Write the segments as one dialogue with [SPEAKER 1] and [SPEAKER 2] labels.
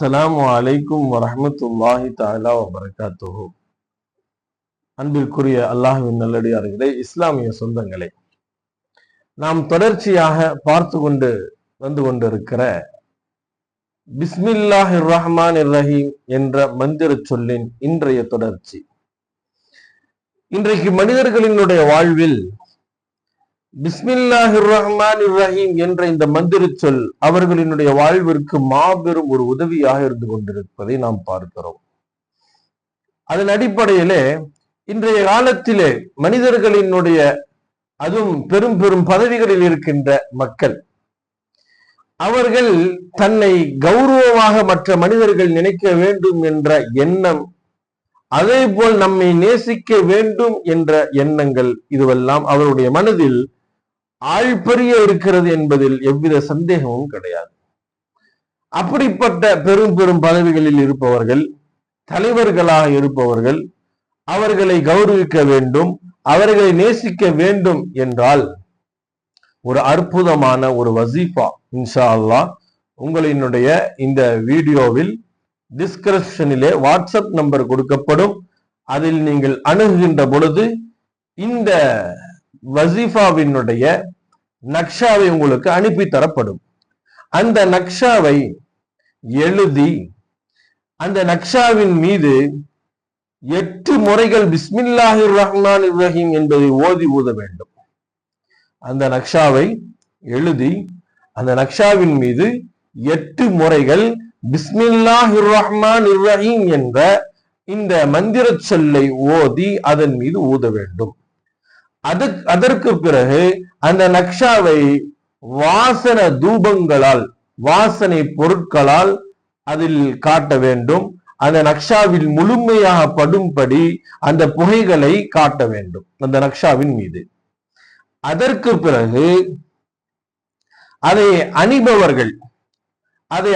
[SPEAKER 1] அஸ்ஸலாமு அலைக்கும் வரஹ்மத்துல்லாஹி தஆலா வபரகாத்துஹு. அன்பிற்குரிய அல்லாஹ்வின் நல்லடியார்களே, இஸ்லாமிய சொந்தங்களே, நாம் தொடர்ச்சியாக பார்த்து கொண்டிருக்கிற பிஸ்மில்லாஹிர் ரஹ்மானிர் ரஹீம் என்ற மந்திர சொல்லின் இன்றைய தொடர்ச்சி. இன்றைக்கு மனிதர்களினுடைய வாழ்வில் பிஸ்மில்லாஹிர் ரஹ்மானிர் ரஹீம் என்ற இந்த மந்திர சொல் அவர்களினுடைய வாழ்விற்கு மாபெரும் ஒரு உதவியாக இருந்து கொண்டிருப்பதை நாம் பார்க்கிறோம். அதன் அடிப்படையிலே இன்றைய காலத்திலே மனிதர்களினுடைய அதுவும் பெரும் பெரும் பதவிகளில் இருக்கின்ற மக்கள், அவர்கள் தன்னை கௌரவமாக மற்ற மனிதர்கள் நினைக்க வேண்டும் என்ற எண்ணம், அதே போல் நம்மை நேசிக்க வேண்டும் என்ற எண்ணங்கள், இதுவெல்லாம் அவருடைய மனதில் ஆழ்பெரிய இருக்கிறது என்பதில் எவ்வித சந்தேகமும் கிடையாது. அப்படிப்பட்ட பெரும் பெரும் பதவிகளில் இருப்பவர்கள், தலைவர்களாக இருப்பவர்கள், அவர்களை கௌரவிக்க வேண்டும், அவர்களை நேசிக்க வேண்டும் என்றால் ஒரு அற்புதமான ஒரு வசீஃபா இன்ஷா அல்லாஹ் உங்களினுடைய இந்த வீடியோவில் டிஸ்கிரிப்ஷனிலே வாட்ஸ்அப் நம்பர் கொடுக்கப்படும். அதில் நீங்கள் அணுகுகின்ற பொழுது இந்த வசீஃபாவினுடைய நக்ஷாவை உங்களுக்கு அனுப்பி தரப்படும். அந்த நக்ஷாவை எழுதி அந்த நக்ஷாவின் மீது 8 முறைகள் பிஸ்மில்லாஹிர் ரஹ்மானிர் ரஹீம் என்பதை ஓதி ஊத வேண்டும். அந்த நக்ஷாவை எழுதி அந்த நக்ஷாவின் மீது 8 முறைகள் பிஸ்மில்லாஹிர் ரஹ்மானிர் ரஹீம் என்ற இந்த மந்திர சொல்லை ஓதி அதன் மீது ஊத வேண்டும். அதற்கு பிறகு அந்த நக்ஷாவை வாசன தூபங்களால், வாசனை பொருட்களால் அதில் காட்ட வேண்டும். அந்த நக்ஷாவில் முழுமையாக படும்படி அந்த புகைகளை காட்ட வேண்டும் அந்த நக்ஷாவின் மீது. அதற்கு பிறகு அதை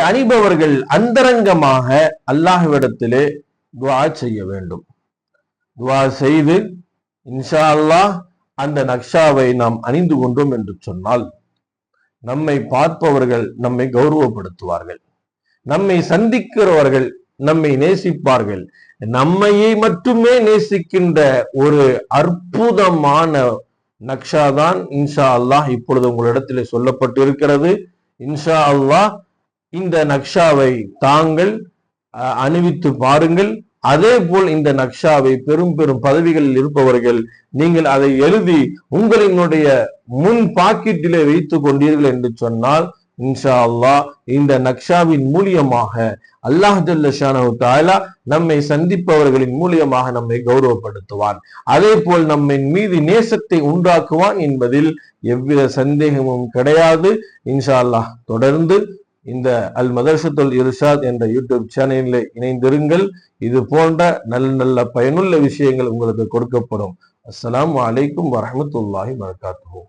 [SPEAKER 1] அணிபவர்கள் அந்தரங்கமாக அல்லாஹ்விடத்திலே துஆ செய்ய வேண்டும். துஆ செய்து இன்ஷா அல்லாஹ் அந்த நக்ஷாவை நாம் அணிந்து கொண்டோம் என்று சொன்னால் நம்மை பார்ப்பவர்கள் நம்மை கௌரவப்படுத்துவார்கள், நம்மை சந்திக்கிறவர்கள் நம்மை நேசிப்பார்கள். நம்மையே மட்டுமே நேசிக்கின்ற ஒரு அற்புதமான நக்ஷா தான் இன்ஷா அல்லாஹ் இப்பொழுது உங்களிடத்திலே சொல்லப்பட்டு இருக்கிறது. இன்ஷா அல்லாஹ் இந்த நக்ஷாவை தாங்கள் அணிவித்து பாருங்கள். அதே போல் இந்த நக்ஷாவை பெரும் பெரும் பதவிகளில் இருப்பவர்கள் நீங்கள் அதை எழுதி உங்களினுடைய முன் பாக்கெட்டிலே வைத்துக் கொண்டீர்கள் என்று சொன்னால் இன்ஷா அல்லாஹ் இந்த நக்ஷாவின் மூலியமாக அல்லாஹ் ஜல்ல ஷானஹு தஆலா நம்மை சந்திப்பவர்களின் மூலியமாக நம்மை கௌரவப்படுத்துவான். அதே போல் நம்மை மீது நேசத்தை உண்டாக்குவான் என்பதில் எவ்வித சந்தேகமும் கிடையாது. இன்ஷா அல்லாஹ் தொடர்ந்து இந்த அல் மதரசத்துல் இர்ஷாத் என்ற யூடியூப் சேனலில் இணைந்திருங்கள். இது போன்ற நல்ல நல்ல பயனுள்ள விஷயங்கள் உங்களுக்கு கொடுக்கப்படும். அஸ்ஸலாமு அலைக்கும் வரஹ்மத்துல்லாஹி வபரகாத்துஹு.